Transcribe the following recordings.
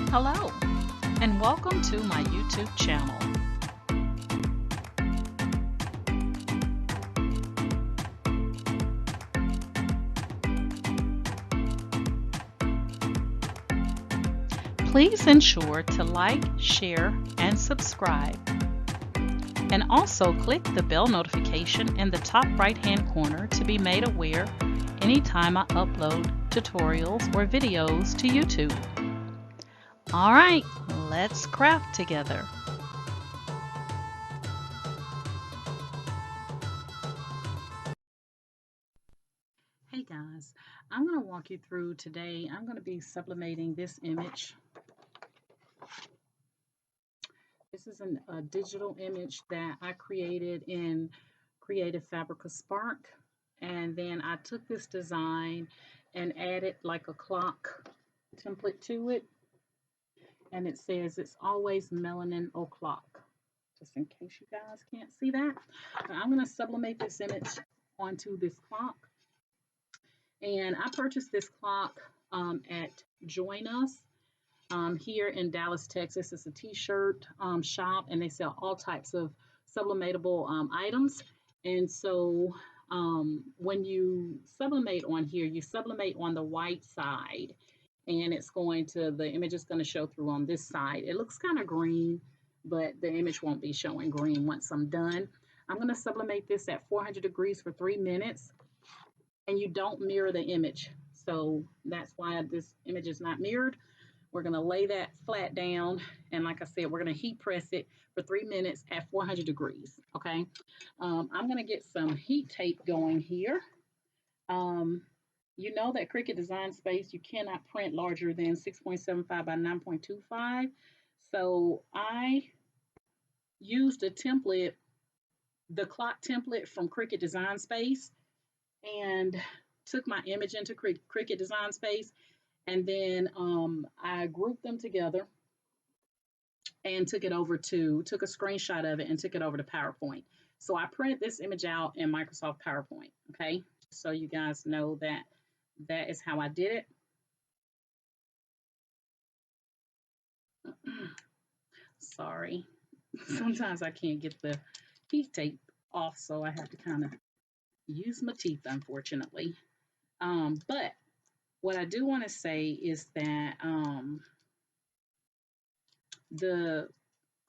Hello, and welcome to my YouTube channel. Please ensure to like, share, and subscribe. And also click the bell notification in the top right-hand corner to be made aware anytime I upload tutorials or videos to YouTube. All right, let's craft together. Hey guys, I'm going to walk you through today. I'm going to be sublimating this image. This is a digital image that I created in Creative Fabrica Spark. And then I took this design and added like a clock template to it. And it says it's always melanin o'clock, just in case you guys can't see that. But I'm going to sublimate this image onto this clock. And I purchased this clock at Join Us here in Dallas, Texas. It's a t-shirt shop, and they sell all types of sublimatable items. And so when you sublimate on here, you sublimate on the white side, and the image is going to show through on this side. It looks kind of green, but the image won't be showing green once I'm done. I'm going to sublimate this at 400 degrees for 3 minutes, and you don't mirror the image. So that's why this image is not mirrored. We're going to lay that flat down, and like I said, we're going to heat press it for 3 minutes at 400 degrees, okay? I'm going to get some heat tape going here. You know that Cricut Design Space, you cannot print larger than 6.75 by 9.25. So I used a template, the clock template from Cricut Design Space, and took my image into Cricut Design Space, and then I grouped them together and took a screenshot of it and took it over to PowerPoint. So I printed this image out in Microsoft PowerPoint, okay? So you guys know that that is how I did it. Sorry, sometimes I can't get the heat tape off, so I have to kind of use my teeth, unfortunately. But what I do want to say is that the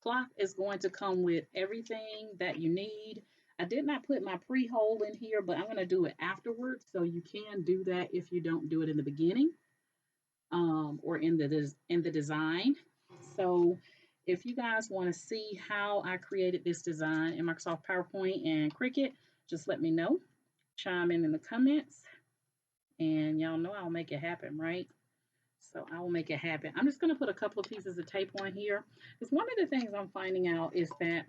clock is going to come with everything that you need. I did not put my pre-hole in here, but I'm going to do it afterwards. So you can do that if you don't do it in the beginning or in the design. So if you guys want to see how I created this design in Microsoft PowerPoint and Cricut, just let me know. Chime in the comments, and y'all know I'll make it happen, right? So I will make it happen. I'm just going to put a couple of pieces of tape on here, because one of the things I'm finding out is that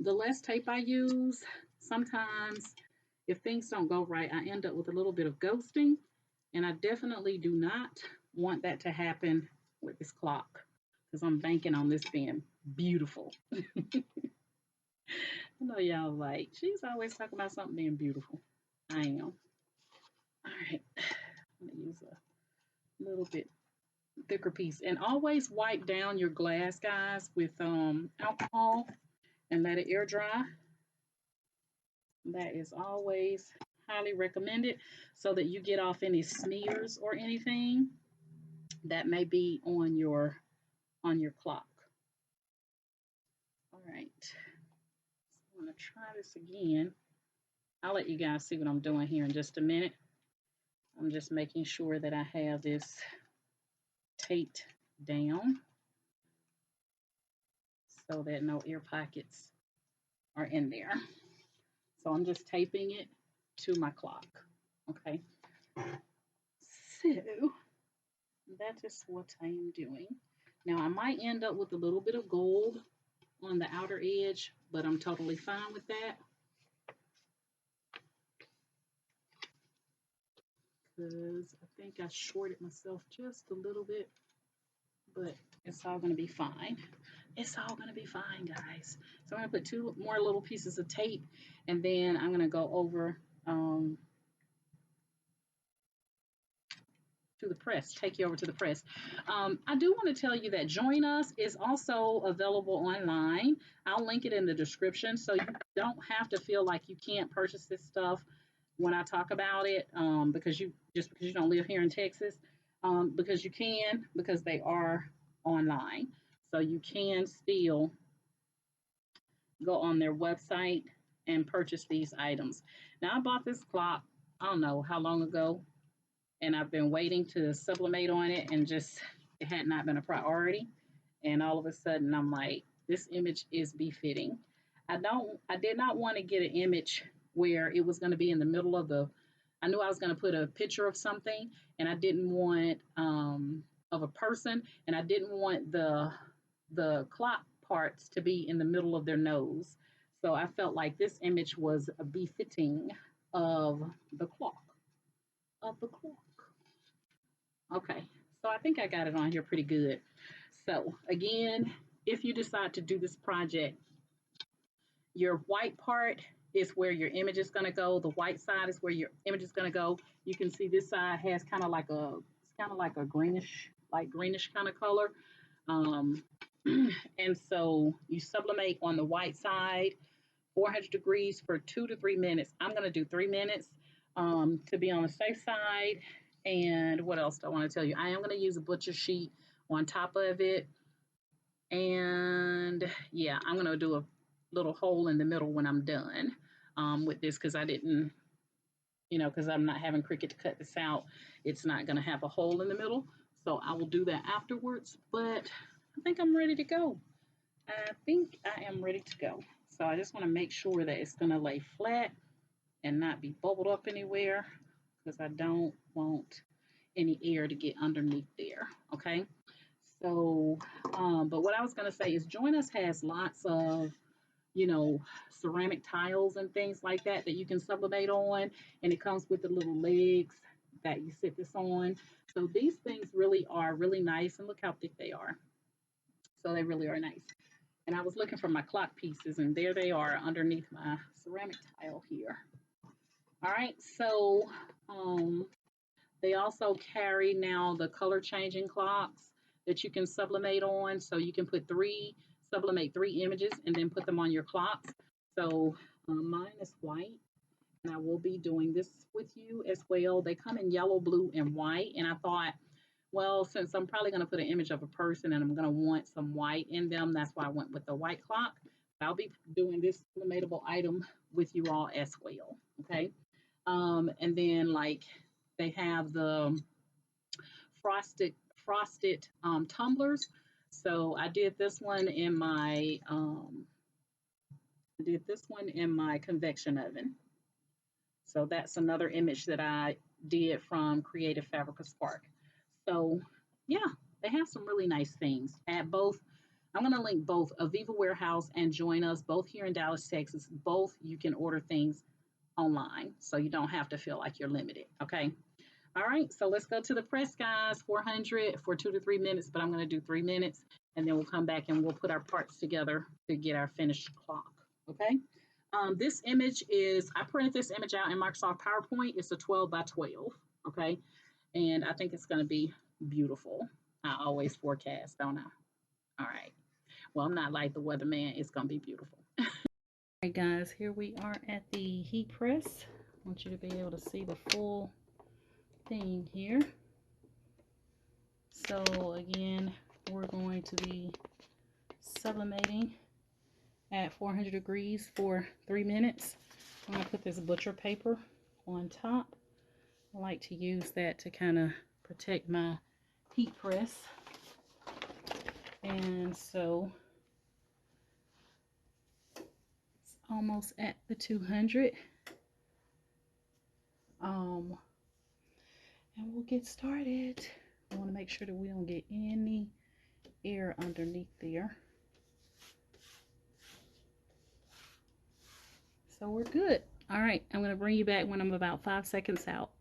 the less tape I use, sometimes if things don't go right, I end up with a little bit of ghosting, and I definitely do not want that to happen with this clock, because I'm banking on this being beautiful. I know y'all like, she's always talking about something being beautiful. I am. All right, I'm going to use a little bit thicker piece, and always wipe down your glass, guys, with alcohol and let it air dry. That is always highly recommended, so that you get off any smears or anything that may be on your clock. All right, so I'm going to try this again. I'll let you guys see what I'm doing here in just a minute. I'm just making sure that I have this taped down so that no air pockets are in there. So I'm just taping it to my clock, okay? So that is what I am doing. Now I might end up with a little bit of gold on the outer edge, but I'm totally fine with that, because I think I shorted myself just a little bit, but it's all going to be fine. It's all going to be fine, guys. So I'm going to put 2 more little pieces of tape, and then I'm going to go over to the press, take you over to the press. I do want to tell you that Join Us is also available online. I'll link it in the description so you don't have to feel like you can't purchase this stuff when I talk about it, because you don't live here in Texas, because you can, because they are online. So you can still go on their website and purchase these items. Now, I bought this clock, I don't know how long ago, and I've been waiting to sublimate on it, and just it had not been a priority. And all of a sudden, I'm like, this image is befitting. I did not want to get an image where it was going to be in the middle of the. I knew I was going to put a picture of something, and I didn't want of a person, and I didn't want the clock parts to be in the middle of their nose. So I felt like this image was befitting of the clock of the clock. Okay, so I think I got it on here pretty good. So again, if you decide to do this project, your white part is where your image is going to go. The white side is where your image is going to go. You can see this side has kind of like a greenish, light greenish kind of color. Um, and so you sublimate on the white side, 400 degrees for 2 to 3 minutes. I'm going to do 3 minutes to be on the safe side. And what else do I want to tell you? I am going to use a butcher sheet on top of it. And yeah, I'm going to do a little hole in the middle when I'm done with this, because I didn't, because I'm not having Cricut to cut this out. It's not going to have a hole in the middle. So I will do that afterwards. But I think I'm ready to go. I think I am ready to go. So I just want to make sure that it's going to lay flat and not be bubbled up anywhere, because I don't want any air to get underneath there. Okay. So, but what I was going to say is Join Us has lots of, ceramic tiles and things like that that you can sublimate on. And it comes with the little legs that you sit this on. So these things really are really nice. And look how thick they are. So they really are nice. And I was looking for my clock pieces, and there they are underneath my ceramic tile here. All right, so they also carry now the color changing clocks that you can sublimate on. So you can sublimate 3 images and then put them on your clocks. So mine is white, and I will be doing this with you as well. They come in yellow, blue, and white. And I thought, well, since I'm probably going to put an image of a person and I'm going to want some white in them, that's why I went with the white clock. I'll be doing this sublimatable item with you all as well. Okay. And then like they have the frosted tumblers. So I did this one in my convection oven. So that's another image that I did from Creative Fabrica Spark. So yeah, they have some really nice things at both. I'm going to link both Aviva Warehouse and Join Us, both here in Dallas, Texas. Both you can order things online, so you don't have to feel like you're limited. Okay. All right, so let's go to the press, guys. 400 for 2 to 3 minutes, but I'm going to do 3 minutes, and then we'll come back and we'll put our parts together to get our finished clock. Okay. This image I printed this image out in Microsoft PowerPoint. It's a 12 by 12. Okay. And I think it's going to be beautiful. I always forecast, don't I? All right. Well, I'm not like the weatherman. It's going to be beautiful. All right, guys, here we are at the heat press. I want you to be able to see the full thing here. So again, we're going to be sublimating at 400 degrees for 3 minutes. I'm going to put this butcher paper on top. I like to use that to kind of protect my heat press. And so it's almost at the 200. And we'll get started. I want to make sure that we don't get any air underneath there. So we're good. All right, I'm going to bring you back when I'm about 5 seconds out.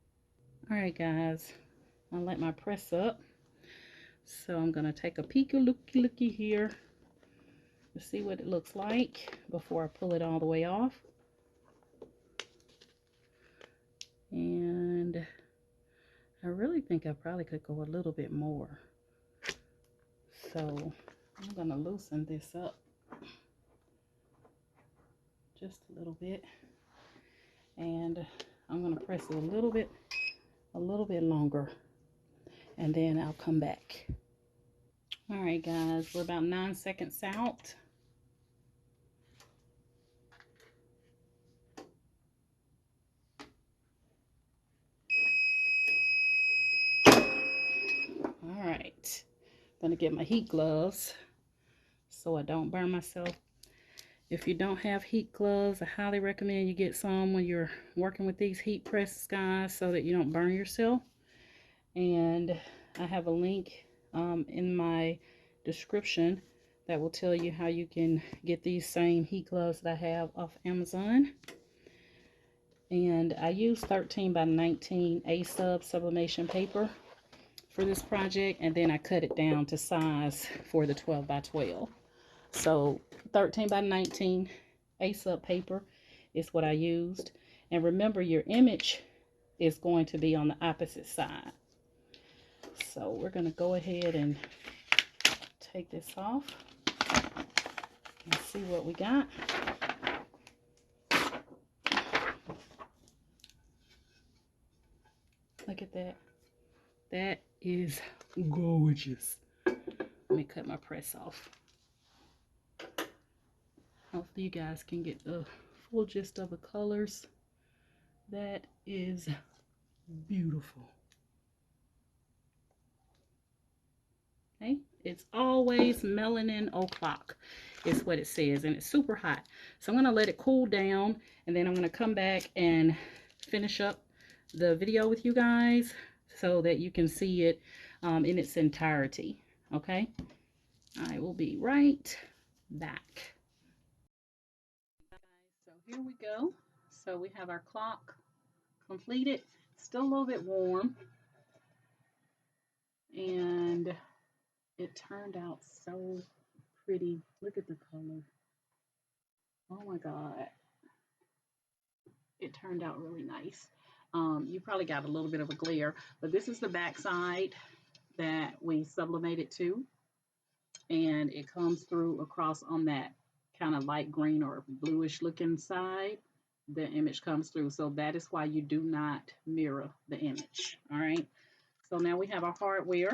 All right, guys, I'll let my press up. So I'm going to take a peek-a-looky here to see what it looks like before I pull it all the way off. And I really think I probably could go a little bit more. So I'm gonna loosen this up just a little bit, and I'm gonna press it a little bit longer, and then I'll come back. All right, guys, we're about 9 seconds out. All right, I'm gonna get my heat gloves so I don't burn myself. If you don't have heat gloves, I highly recommend you get some when you're working with these heat presses, guys, so that you don't burn yourself. And I have a link in my description that will tell you how you can get these same heat gloves that I have off Amazon. And I use 13 by 19 A-Sub sublimation paper for this project, and then I cut it down to size for the 12 by 12. So 13 by 19 A-Sub paper is what I used. And remember, your image is going to be on the opposite side. So we're going to go ahead and take this off and see what we got. Look at that. That is gorgeous. Let me cut my press off. Hopefully you guys can get the full gist of the colors. That is beautiful. Okay, it's always melanin o'clock is what it says, and it's super hot. So I'm going to let it cool down, and then I'm going to come back and finish up the video with you guys so that you can see it in its entirety. Okay, I will be right back. So here we go. So we have our clock completed. Still a little bit warm, and it turned out so pretty. Look at the color. Oh my God. It turned out really nice. You probably got a little bit of a glare, but this is the back side that we sublimated to, and it comes through across on that kind of light green or bluish looking side. The image comes through, so that is why you do not mirror the image. All right, so now we have our hardware.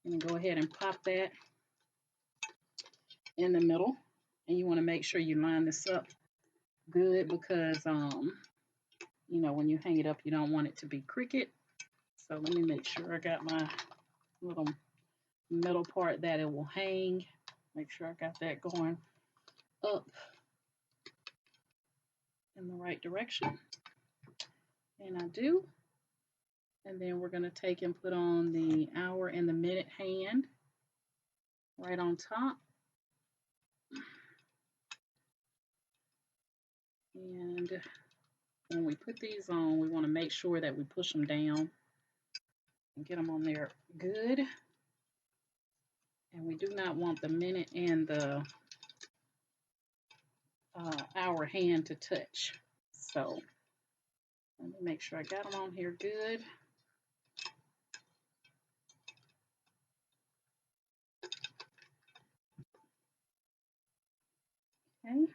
I'm gonna go ahead and pop that in the middle, and you want to make sure you line this up good because you know, when you hang it up, you don't want it to be crooked. So let me make sure I got my little metal part that it will hang. Make sure I got that going up in the right direction. And I do. And then we're going to take and put on the hour and the minute hand right on top. And when we put these on, we want to make sure that we push them down and get them on there good. And we do not want the minute and the hour hand to touch. So let me make sure I got them on here good. Okay.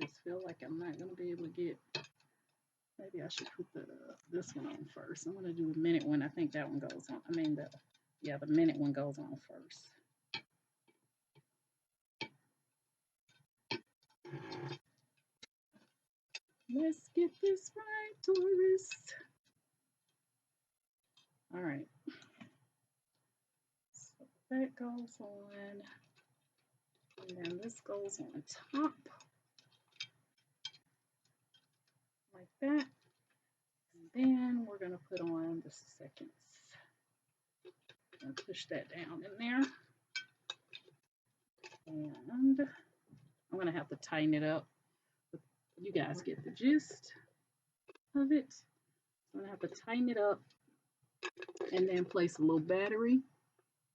I just feel like I'm not going to be able to get, maybe I should put this one on first. I'm going to do the minute one. I think that one goes on. I mean, the minute one goes on first. Let's get this right, tourist. All right. So that goes on. And then this goes on top. Like that. And then we're going to put on the seconds. And push that down in there. And I'm going to have to tighten it up. But you guys get the gist of it. I'm going to have to tighten it up and then place a little battery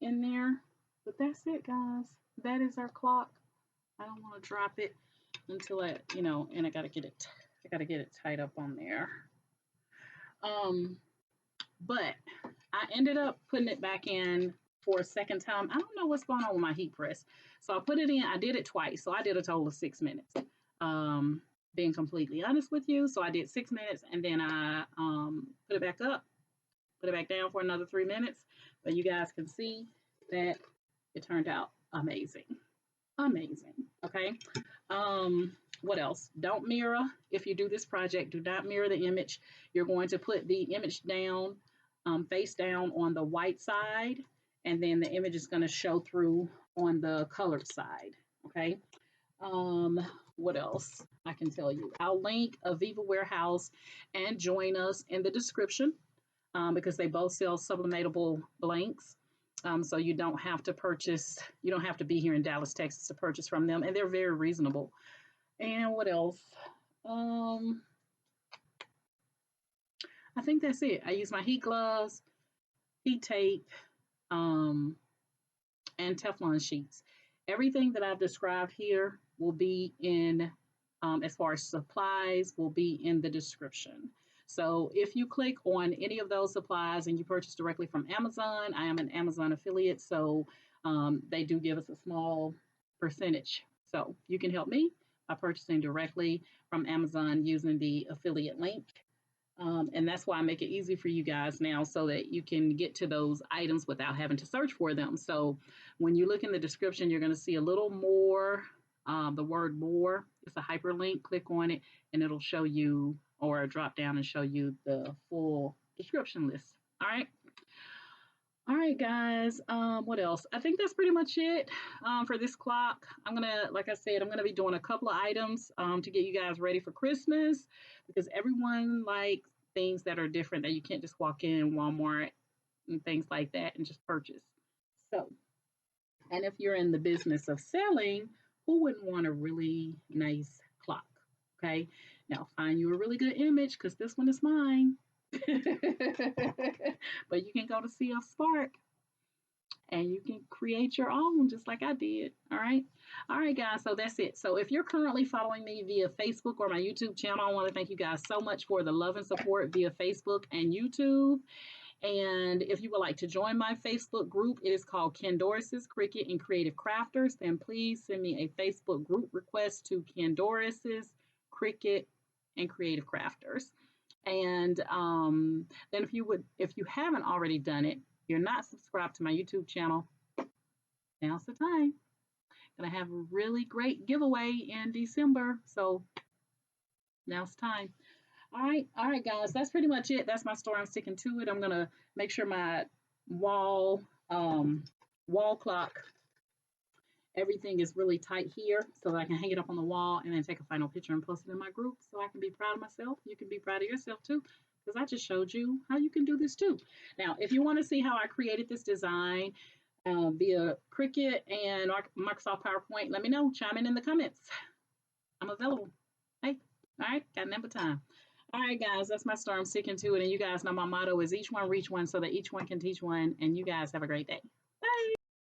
in there. But that's it, guys. That is our clock. I don't want to drop it. until and I gotta get it tied up on there. But I ended up putting it back in for a second time. I don't know what's going on with my heat press. So I put it in, I did it twice. So I did a total of 6 minutes. Being completely honest with you. So I did 6 minutes and then I put it back up, put it back down for another 3 minutes. But you guys can see that it turned out amazing. Amazing. Okay. What else? Don't mirror. If you do this project, do not mirror the image. You're going to put the image down, face down on the white side, and then the image is going to show through on the colored side. Okay. What else I can tell you? I'll link Aviva Warehouse and Join Us in the description because they both sell sublimatable blanks. So you don't have to purchase, you don't have to be here in Dallas, Texas to purchase from them. And they're very reasonable. And what else? I think that's it. I use my heat gloves, heat tape, and Teflon sheets. Everything that I've described here will be in, as far as supplies, will be in the description. So if you click on any of those supplies and you purchase directly from Amazon, I am an Amazon affiliate, so they do give us a small percentage. So you can help me by purchasing directly from Amazon using the affiliate link. And that's why I make it easy for you guys now so that you can get to those items without having to search for them. So when you look in the description, you're going to see a little more, the word more. It's a hyperlink. Click on it and it'll show you, or drop down and show you the full description list. All right. All right, guys. What else? I think that's pretty much it for this clock. I'm gonna, like I said, I'm gonna be doing a couple of items to get you guys ready for Christmas because everyone likes things that are different that you can't just walk in Walmart and things like that and just purchase. So, and if you're in the business of selling, who wouldn't want a really nice clock? Okay. Now find you a really good image because this one is mine. But you can go to CF Spark and you can create your own just like I did. All right. All right, guys. So that's it. So if you're currently following me via Facebook or my YouTube channel, I want to thank you guys so much for the love and support via Facebook and YouTube. And if you would like to join my Facebook group, it is called Candoris's Cricut and Creative Crafters. Then please send me a Facebook group request to Candoris's Cricut and Creative Crafters. And then if you haven't already done it, you're not subscribed to my YouTube channel, now's the time. Gonna have a really great giveaway in December, so now's the time. All right, guys, that's pretty much it. That's my story. I'm sticking to it. I'm gonna make sure my wall clock, everything is really tight here so that I can hang it up on the wall and then take a final picture and post it in my group so I can be proud of myself. You can be proud of yourself too, because I just showed you how you can do this too. Now, if you want to see how I created this design via Cricut and Microsoft PowerPoint, let me know. Chime in the comments. I'm available. Hey, all right, got number time. All right, guys, that's my story. I'm sticking to it. And you guys know my motto is each one reach one so that each one can teach one. And you guys have a great day. Bye.